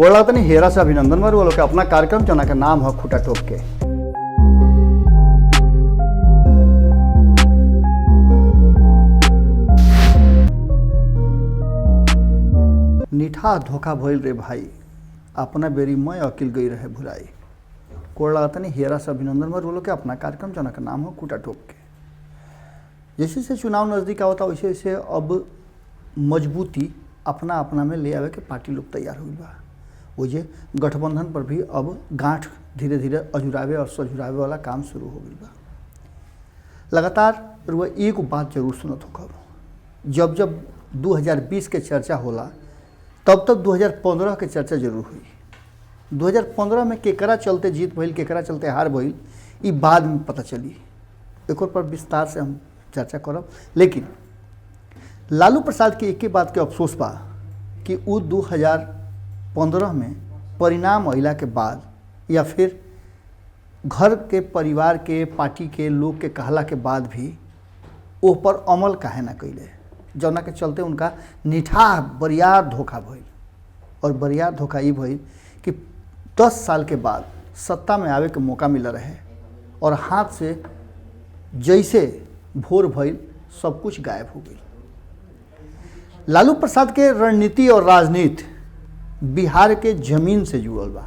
गोला तनी हेरा से अभिनंदन बार वालों के अपना कार्यक्रम जना के नाम है खूटा ठोक के। निठा धोखा भइल रे भाई, अपना बेरी मैं अकिल गई रहे भुलाई। गोला तनी हेरा से अभिनंदन बार वालों के अपना कार्यक्रम जना का नाम है खूटा ठोक के। जैसे जैसे चुनाव नज़दीक आवता वैसे वैसे अब मजबूती अपना अपना में ले आवे के पार्टी लोग तैयार हुई बा। वो जे गठबंधन पर भी अब गांठ धीरे धीरे अजुरावे और सजुरावे वाला काम शुरू हो गई बा। लगातार वह एक बात जरूर सुनत हो, जब जब 2020 के चर्चा होला तब तब 2015 के चर्चा जरूर हुई। 2015 में केकरा चलते जीत भइल केकरा चलते हार भइल ई बाद में पता चली, एक पर विस्तार से हम चर्चा करब। लेकिन लालू प्रसाद के एक ही बात के अफसोस बा कि वो 2015 में परिणाम अइला के बाद या फिर घर के परिवार के पार्टी के लोग के कहला के बाद भी वो पर अमल काहे ना कैले, जौना के चलते उनका निठाह बरियार धोखा भइल। और बरियार धोखा ये भइल कि 10 साल के बाद सत्ता में आवे के मौका मिला रहे और हाथ से जैसे भोर भइल सब कुछ गायब हो गई। लालू प्रसाद के रणनीति और राजनीति बिहार के जमीन से जुड़ल बा।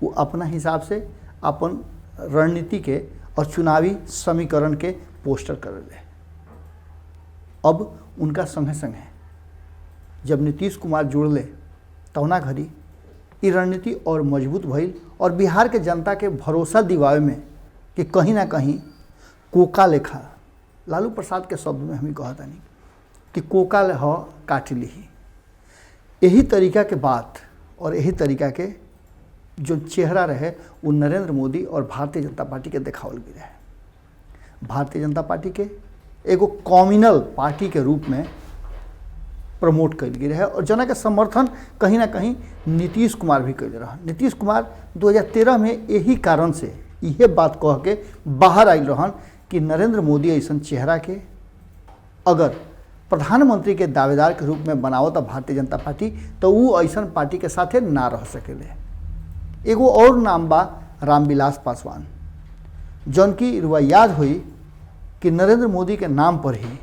वो अपना हिसाब से अपन रणनीति के और चुनावी समीकरण के पोस्टर कर रहे। अब उनका संगे संगे जब नीतीश कुमार जुड़ले तौना घड़ी ये रणनीति और मजबूत भइल और बिहार के जनता के भरोसा दिवावे में कि कहीं ना कहीं कोका लेखा, लालू प्रसाद के शब्द में हम ही कहता नहीं कि कोका ह काट ली। यही तरीका के बात और यही तरीका के जो चेहरा रहे वो नरेंद्र मोदी और भारतीय जनता पार्टी के देखावल भी रहे। भारतीय जनता पार्टी के एगो कॉम्युनल पार्टी के रूप में प्रमोट कल गई रहे और जना के समर्थन कहीं ना कहीं नीतीश कुमार भी कैले रहन। नीतीश कुमार 2013 में यही कारण से यह बात कह के बाहर आयल रहन कि नरेंद्र मोदी ऐसा चेहरा के अगर प्रधानमंत्री के दावेदार के रूप में बनावता भारतीय जनता पार्टी तो वो ऐसा पार्टी के साथे ना रह सकेले। एगो और नाम बा रामविलास पासवान, जौन की रुआ याद हुई कि नरेंद्र मोदी के नाम पर ही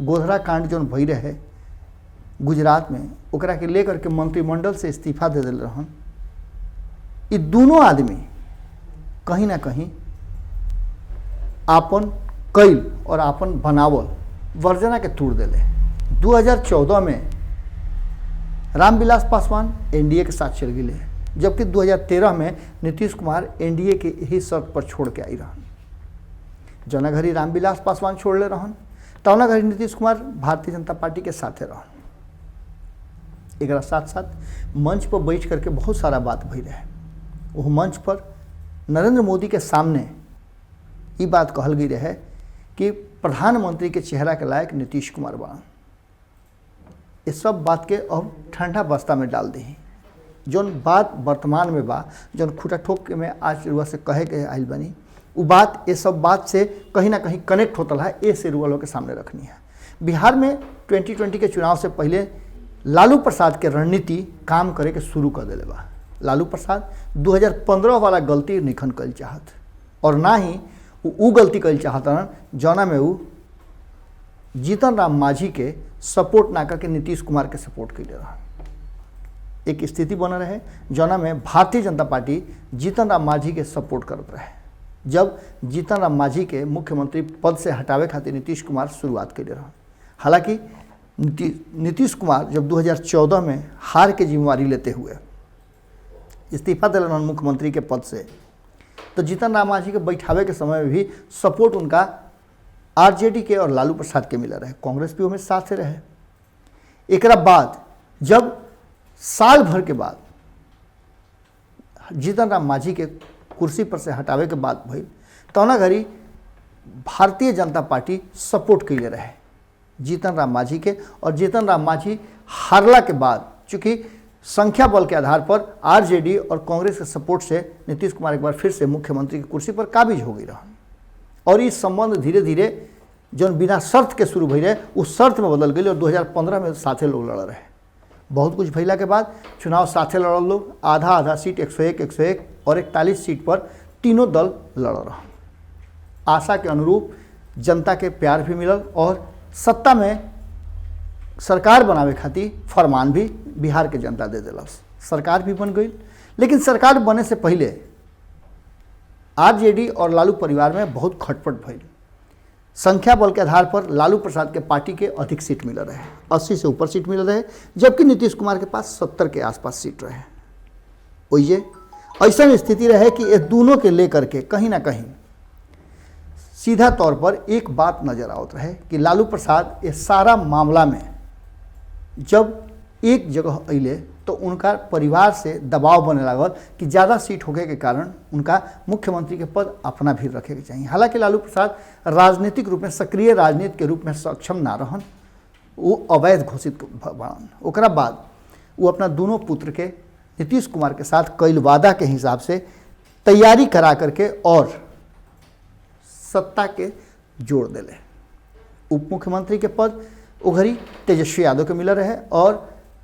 गोधरा कांड जौन भई रहे गुजरात में, ओकरा के लेकर के मंत्रिमंडल से इस्तीफा दे दिल रहन। ये दोनों आदमी कहीं ना कहीं आपन कैल और आपन बनावल वर्जना के तोड़ दिले। 2014 में रामविलास पासवान एनडीए के साथ चल गए, जबकि 2013 में नीतीश कुमार एनडीए के यही शर्त पर छोड़ के आई रहन। जना घड़ी रामविलास पासवान छोड़ले रहन तौना घड़ी नीतीश कुमार भारतीय जनता पार्टी के साथे रहन। एक साथ साथ मंच पर बैठ करके बहुत सारा बात भई रहे। वो मंच पर नरेंद्र मोदी के सामने ये बात कहल गई रहे कि प्रधानमंत्री के चेहरा के लायक नीतीश कुमार बा। इस सब बात के अब ठंडा बस्ता में डाल दी। जौन बात वर्तमान में बा, जौन खूटा ठोक के में आज रुआ से कहे के आइल बनी, वो बात ये सब बात से कहीं ना कहीं कनेक्ट होता है। ए से रुआ लोग के सामने रखनी है। बिहार में 2020 के चुनाव से पहले लालू प्रसाद के रणनीति काम करे के शुरू कर दिले बा। लालू प्रसाद 2015 वाला गलती निखन कल चाहत और ना ही वो गलती कल चाहता जौना में वो जीतन राम मांझी के सपोर्ट ना करके नीतीश कुमार के सपोर्ट कैले रहा। एक स्थिति बना रहे जौना में भारतीय जनता पार्टी जीतन राम मांझी के सपोर्ट करत रहे। जब जीतन राम मांझी के मुख्यमंत्री पद से हटावे खातिर नीतीश कुमार शुरुआत कैले रहा। हालांकि नीतीश कुमार जब 2014 में हार के जिम्मेवारी लेते हुए इस्तीफा दिलन मुख्यमंत्री के पद से, तो जीतन राम मांझी के बैठावे के समय में भी सपोर्ट उनका आरजेडी के और लालू प्रसाद के मिला रहे। कांग्रेस भी उनमें साथ से रहे। एक बाद जब साल भर के बाद जीतन राम मांझी के कुर्सी पर से हटावे के बाद भई तौना घड़ी भारतीय जनता पार्टी सपोर्ट कैले रहे जीतन राम मांझी के। और जीतन राम मांझी हारला के बाद चूँकि संख्या बल के आधार पर आरजेडी और कांग्रेस के सपोर्ट से नीतीश कुमार एक बार फिर से मुख्यमंत्री की कुर्सी पर काबिज हो गई रहन। और इस संबंध धीरे धीरे जो बिना शर्त के शुरू भई रहे उस शर्त में बदल गई और 2015 में साथे लोग लड़ रहे। बहुत कुछ भइला के बाद चुनाव साथे लड़ल लोग, आधा आधा सीट 101 101 और 41 सीट पर तीनों दल लड़ रहा। आशा के अनुरूप जनता के प्यार भी मिलल और सत्ता में सरकार बनावे खातिर फरमान भी बिहार के जनता दे दिलस। सरकार भी बन गई, लेकिन सरकार बने से पहले आरजेडी और लालू परिवार में बहुत खटपट भइल। संख्या बल के आधार पर लालू प्रसाद के पार्टी के अधिक सीट मिल रहे, 80 से ऊपर सीट मिल रहे, जबकि नीतीश कुमार के पास 70 के आसपास सीट रहे। वही ऐसा स्थिति रहे कि ये दोनों के लेकर के कहीं ना कहीं सीधा तौर पर एक बात नजर आवत रहे कि लालू प्रसाद ये सारा मामला में जब एक जगह अइले तो उनका परिवार से दबाव बने लागल कि ज़्यादा सीट होने के कारण उनका मुख्यमंत्री के पद अपना भी रखे के चाहिए। हालांकि लालू प्रसाद राजनीतिक रूप में सक्रिय राजनीति के रूप में सक्षम ना रहन, वो अवैध घोषित बनन। ओकरा बाद वो अपना दोनों पुत्र के नीतीश कुमार के साथ कईल वादा के हिसाब से तैयारी करा करके और सत्ता के जोड़ दिले। उप मुख्यमंत्री के पद उघरी तेजस्वी यादव के मिल रहे और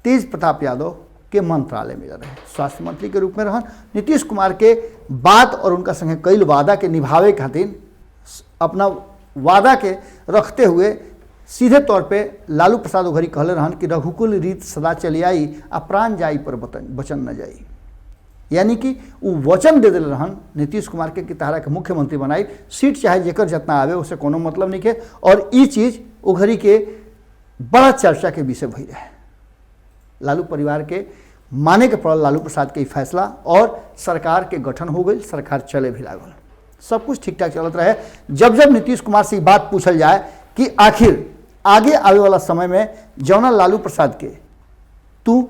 तेज प्रताप यादव के मंत्रालय मिल रहे। स्वास्थ्य मंत्री के रूप में रहन नीतीश कुमार के बात और उनका संगे कई वादा के निभावे खातिर अपना वादा के रखते हुए सीधे तौर पे लालू प्रसाद उघरी कहले रहन कि रघुकुल रीत सदा चली आई आ प्राण जाई पर वचन न जाई। यानी कि वो वचन दे दिल रहन नीतीश कुमार के कि तारा के मुख्यमंत्री बनाई, सीट चाहे जेकर जितना आवे उससे कोनो मतलब नहीं है। और ये चीज़ उघरी के बड़ा चर्चा के विषय भई रहे। लालू परिवार के माने के पड़ल लालू प्रसाद के फैसला और सरकार के गठन हो गई, सरकार चले भी लागल, सब कुछ ठीक ठाक चलत रहे। जब जब नीतीश कुमार से बात पूछल जाए कि आखिर आगे आवे वाला समय में जौना लालू प्रसाद के तू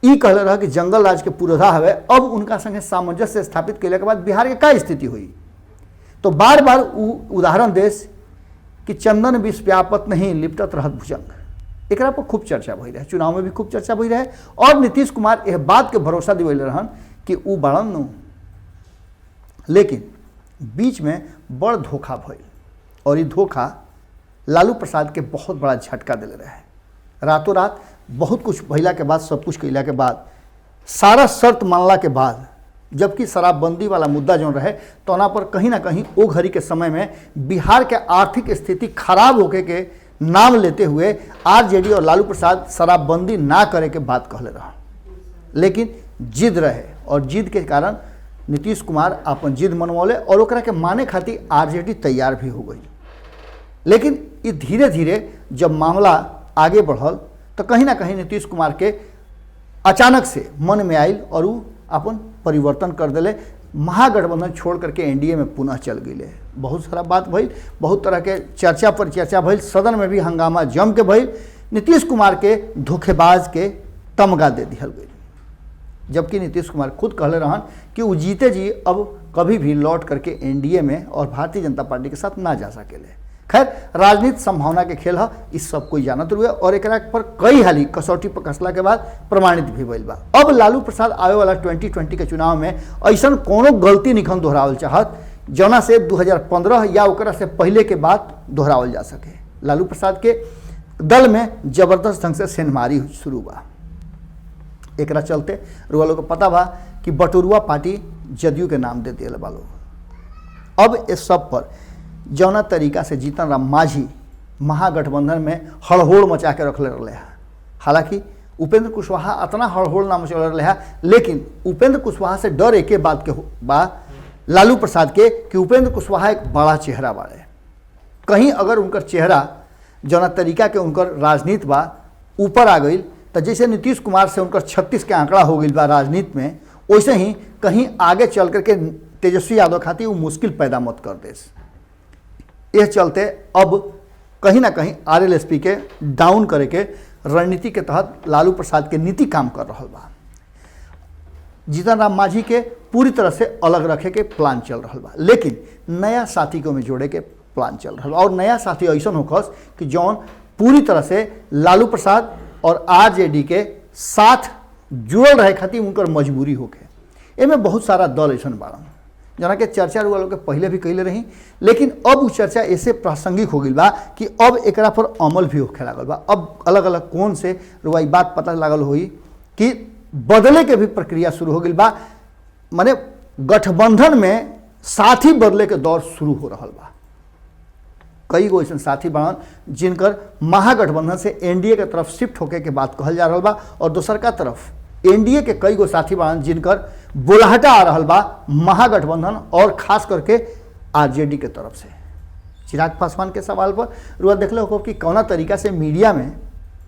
ई कहले रहा कि जंगल राज के पुरोधा हवे, अब उनका संगे सामंजस्य स्थापित कैले के बाद बिहार के का स्थिति हुई, तो बार बार उदाहरण देश कि चंदन विष व्यापत नहीं लिपटत रहत भुजंग। एकरा पर खूब चर्चा भई रहे, चुनाव में भी खूब चर्चा भई रहे और नीतीश कुमार यह बात के भरोसा दिवैले रहन कि उ बड़न नु। लेकिन बीच में बड़ धोखा भइल और ये धोखा लालू प्रसाद के बहुत बड़ा झटका दिले रहे। रातों रात बहुत कुछ भइला के बाद, सब कुछ कैला के बाद, सारा शर्त मानला के बाद, जबकि शराबबंदी वाला मुद्दा जो रहे तो पर कहीं ना कहीं वो घड़ी के समय में बिहार के आर्थिक स्थिति खराब होके के नाम लेते हुए आरजेडी और लालू प्रसाद शराबबंदी ना करे के बात कहले रहा। लेकिन जिद रहे और जिद के कारण नीतीश कुमार अपन जिद मनवौले और ओकरा के माने खातिर आरजेडी तैयार भी हो गई। लेकिन ये धीरे धीरे जब मामला आगे बढ़ल तो कहीं ना कहीं नीतीश कुमार के अचानक से मन में आयल और वो अपन परिवर्तन कर दिले, महागठबंधन छोड़ करके एनडीए में पुनः चल गए। बहुत सारा बात भइल, बहुत तरह के चर्चा पर चर्चा भइल, सदन में भी हंगामा जम के भइल। नीतीश कुमार के धोखेबाज के तमगा दे दिहल गई, जबकि नीतीश कुमार खुद कहले रहन कि वो जीते जी अब कभी भी लौट करके एनडीए में और भारतीय जनता पार्टी के साथ ना जा सकेले। खैर, राजनीति संभावना के खेल है, इस सब कोई जानत हुए और एक पर कई हाली कसौटी पर कसला के बाद प्रमाणित भी भइल बा। अब लालू प्रसाद आवे वाला 2020 के चुनाव में ऐसा कोनो गलती निखन दोहरावल चाहत जौना से 2015 या ओकरा से पहले के बाद दोहरावल जा सके। लालू प्रसाद के दल में जबरदस्त ढंग से सेंधमारी शुरू बा। एकरा चलते रुआ लोग को पता बा कि बटुरुआ पार्टी जदयू के नाम दे दिए बा लोग। अब इस सब पर जौना तरीका से जीतन राम मांझी महागठबंधन में हड़होड़ मचा के रखले रहे हैं। हालांकि उपेंद्र कुशवाहा इतना हड़होड़ ना मचा रहे हैं, लेकिन उपेंद्र कुशवाहा से डर एक बात के बा लालू प्रसाद के कि उपेंद्र कुशवाहा एक बड़ा चेहरा बाड़े। कहीं अगर उनकर चेहरा जौना तरीका के उनकर राजनीति बा ऊपर आ गई तो जैसे नीतीश कुमार से उनकर 36 के आंकड़ा हो गई बा राजनीति में, वैसे ही कहीं आगे चल करके तेजस्वी यादव खातिर वो मुश्किल पैदा मत कर दे। यह चलते अब कहीं ना कहीं आरएलएसपी के डाउन करे के रणनीति के तहत लालू प्रसाद के नीति काम कर रहा बा। जीतन राम मांझी के पूरी तरह से अलग रखे के प्लान चल रहा बा, लेकिन नया साथी को में जोड़े के प्लान चल रहा बा। और नया साथी ऐसा होकस कि जौन पूरी तरह से लालू प्रसाद और आरजेडी के साथ जुड़ल रहे खातिर उनकर मजबूरी होके। एमे बहुत सारा दल ऐसा बाड़न जना के चर्चा रुआ लोग के पहले भी कैले रही, लेकिन अब वो चर्चा ऐसे प्रासंगिक हो गई बा कि अब एकरा पर अमल भी होखे लागल बा। अब अलग अलग कोण से रुआ ई बात पता लागल हुई कि बदले के भी प्रक्रिया शुरू हो गई बा, माने गठबंधन में साथी बदले के दौर शुरू हो रहा बा। कई गो ऐसे साथी बनन जिनकर महागठबंधन से एनडीए के तरफ शिफ्ट होके के बात कहल जा रहा बा, और दोसर का तरफ एनडीए के कई गो साथी बनन जिनकर बुलाहटा आ रहा बा महागठबंधन और खास करके आरजेडी के तरफ से। चिराग पासवान के सवाल पर रुआ देखले हो कि कौना तरीका से मीडिया में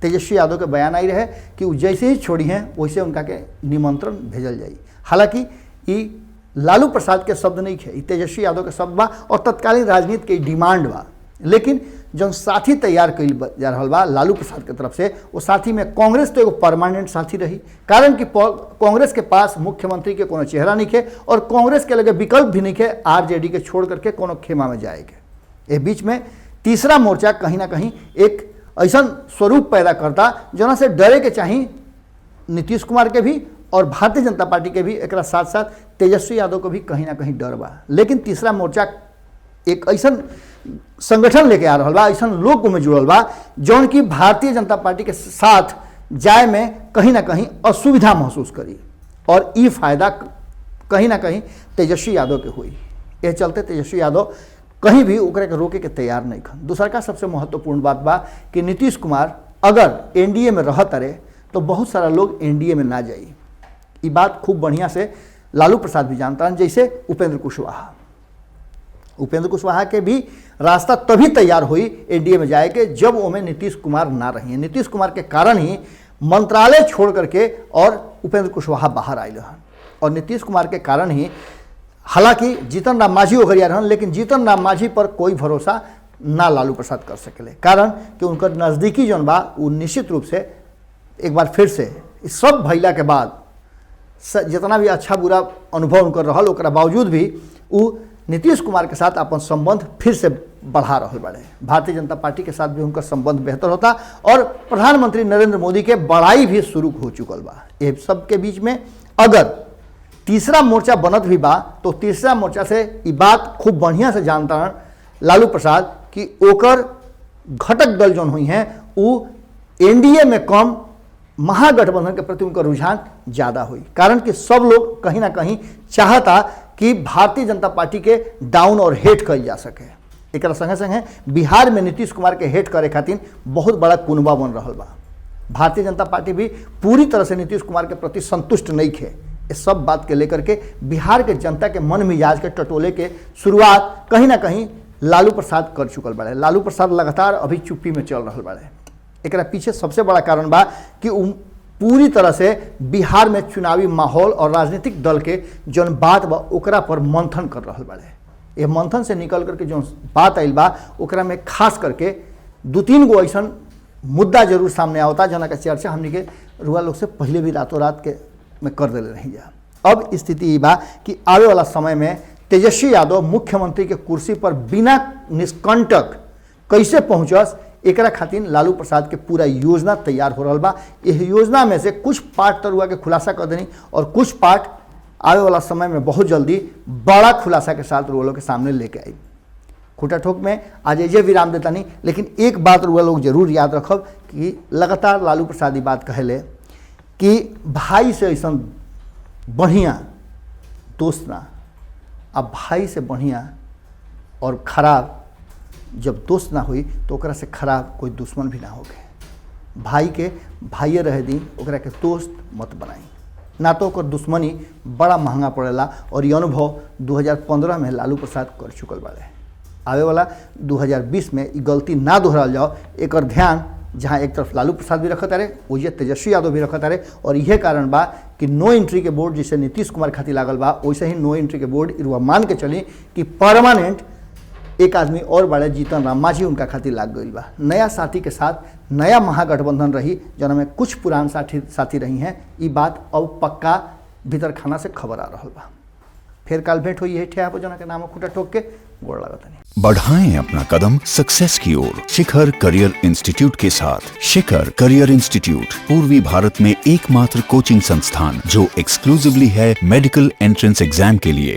तेजस्वी यादव के बयान आई रहे कि वो जैसे ही छोड़ी हैं वैसे उनका के निमंत्रण भेजल जाई। हालांकि ये लालू प्रसाद के शब्द नहीं है, तेजस्वी यादव के शब्द बा और तत्कालीन राजनीति के डिमांड बा, लेकिन जो साथी तैयार कल जा रहा बा लालू प्रसाद के तरफ से, वो साथी में कांग्रेस तो एगो परमानेंट साथी रही, कारण कि कांग्रेस के पास मुख्यमंत्री के कोनो चेहरा नहीं है और कांग्रेस के लगे विकल्प भी नहीं है आरजेडी के छोड़ करके कोनो खेमा में जाएगा। इस बीच में तीसरा मोर्चा कहीं ना कहीं एक ऐसा स्वरूप पैदा करता जना से डरे के चाहिए नीतीश कुमार के भी और भारतीय जनता पार्टी के भी, एक साथ साथ तेजस्वी यादव को भी कहीं ना कहीं डर बा। लेकिन तीसरा मोर्चा एक ऐसा संगठन लेके आ रहा बा, ऐसा लोग में जुड़ल बा जौन की भारतीय जनता पार्टी के साथ जाए में कहीं ना कहीं असुविधा महसूस करी, और ये फायदा कहीं ना कहीं तेजस्वी यादव के हुई। यह चलते तेजस्वी यादव कहीं भी ओकरे के रोके के तैयार नहीं खन। दूसरा का सबसे महत्वपूर्ण बात बा कि नीतीश कुमार अगर एनडीए में रहत रहे तो बहुत सारा लोग एनडीए में ना जाई। ये बात खूब बढ़िया से लालू प्रसाद भी जानता है, जैसे उपेंद्र कुशवाहा के भी रास्ता तभी तैयार हुई एनडीए में जाए के जब उनमें नीतीश कुमार ना रही। नीतीश कुमार के कारण ही मंत्रालय छोड़ करके और उपेंद्र कुशवाहा बाहर आए रहन, और नीतीश कुमार के कारण ही हालांकि जीतन राम मांझी ओघरिया रहन, लेकिन जीतन राम मांझी पर कोई भरोसा ना लालू प्रसाद कर सकेले, कारण कि उनकर नज़दीकी जौन बा वो निश्चित रूप से एक बार फिर से इस सब भैला के बाद जितना भी अच्छा बुरा अनुभव उनकर रहा, ओकरा बावजूद भी वो नीतीश कुमार के साथ अपन संबंध फिर से बढ़ा रहे बड़े। भारतीय जनता पार्टी के साथ भी उनका संबंध बेहतर होता और प्रधानमंत्री नरेंद्र मोदी के बड़ाई भी शुरू हो चुकल बा। ये सब के बीच में अगर तीसरा मोर्चा बनत भी बा तो तीसरा मोर्चा से ये बात खूब बढ़िया से जानता है लालू प्रसाद कि ओकर घटक दल जौन हुई हैं वो एनडीए में कम, महागठबंधन के प्रति उनका रुझान ज़्यादा हुई, कारण कि सब लोग कहीं ना कहीं चाहता कि भारतीय जनता पार्टी के डाउन और हेट कल जा सके। एक संगे संगे बिहार में नीतीश कुमार के हेट करे खातिर बहुत बड़ा कुनबा बन रहा बा। भारतीय जनता पार्टी भी पूरी तरह से नीतीश कुमार के प्रति संतुष्ट नहीं है। इस सब बात के लेकर के बिहार के जनता के मन मिजाज के टटोले के शुरुआत कहीं ना कहीं लालू प्रसाद कर चुकल बड़े। लालू प्रसाद लगातार अभी चुप्पी में चल रहा बड़े। एक पीछे सबसे बड़ा कारण बा कि पूरी तरह से बिहार में चुनावी माहौल और राजनीतिक दल के जौन बात बा ओकरा पर मंथन कर रहा बड़े। ये मंथन से निकल करके जो बात आइल बा ओकरा में खास करके 2-3 गो ऐसा मुद्दा जरूर सामने आवता जना का चर्चा हमने के रुआ लोग से पहले भी रातों रात के में कर दिले रही जा। अब स्थिति ये बा कि आवे वाला समय में तेजस्वी यादव मुख्यमंत्री के कुर्सी पर बिना निष्कंटक कैसे पहुँचस, एकरा खातिर लालू प्रसाद के पूरा योजना तैयार हो रहा बा। यह योजना में से कुछ पार्ट तरुआ के खुलासा कर देनी और कुछ पार्ट आवे वाला समय में बहुत जल्दी बड़ा खुलासा के साथ रुआ लोग के सामने लेके आई। खूटा ठोक में आज एजे विराम देता नहीं, लेकिन एक बात रुआ लोग जरूर याद रखब कि लगातार लालू प्रसाद ये बात कहले कि भाई से ऐसा बढ़िया दोस्त ना, अब भाई से बढ़िया और खराब जब दोस्त ना हुई तो ओकरा से खराब कोई दुश्मन भी ना हो गए। भाई के भाइये रह दी, ओकरा के दोस्त मत बनाई, ना तो ओकर दुश्मनी बड़ा महंगा पड़ेला। और ये अनुभव 2015 में लालू प्रसाद कर चुकल बाड़े। आवे वाला 2020 में ये गलती ना दोहराल जाओ, एक ध्यान जहाँ एक तरफ लालू प्रसाद भी रखत रहे वही तेजस्वी यादव भी रखत रहे। और यह कारण बा कि नो एंट्री के बोर्ड जैसे नीतीश कुमार खातिर लागल बा वैसे ही नो एंट्री के बोर्ड इरुआ मान के चली कि परमानेंट एक आदमी और बड़े जीतन राम मांझी उनका खातिर लाग गई बा। नया साथी के साथ नया महागठबंधन रही जना में कुछ पुरान साथी रही हैं। ये बात अब पक्का भीतर खाना से खबर आ रहा बा। फिर काल भेंट हुई है ठिया जना के नाम खूटा ठोक के गोड़ लागत नहीं। बढ़ाएं अपना कदम सक्सेस की ओर शिखर करियर इंस्टीट्यूट के साथ। शिखर करियर इंस्टीट्यूट पूर्वी भारत में एकमात्र कोचिंग संस्थान जो एक्सक्लूसिवली है मेडिकल एंट्रेंस एग्जाम के लिए।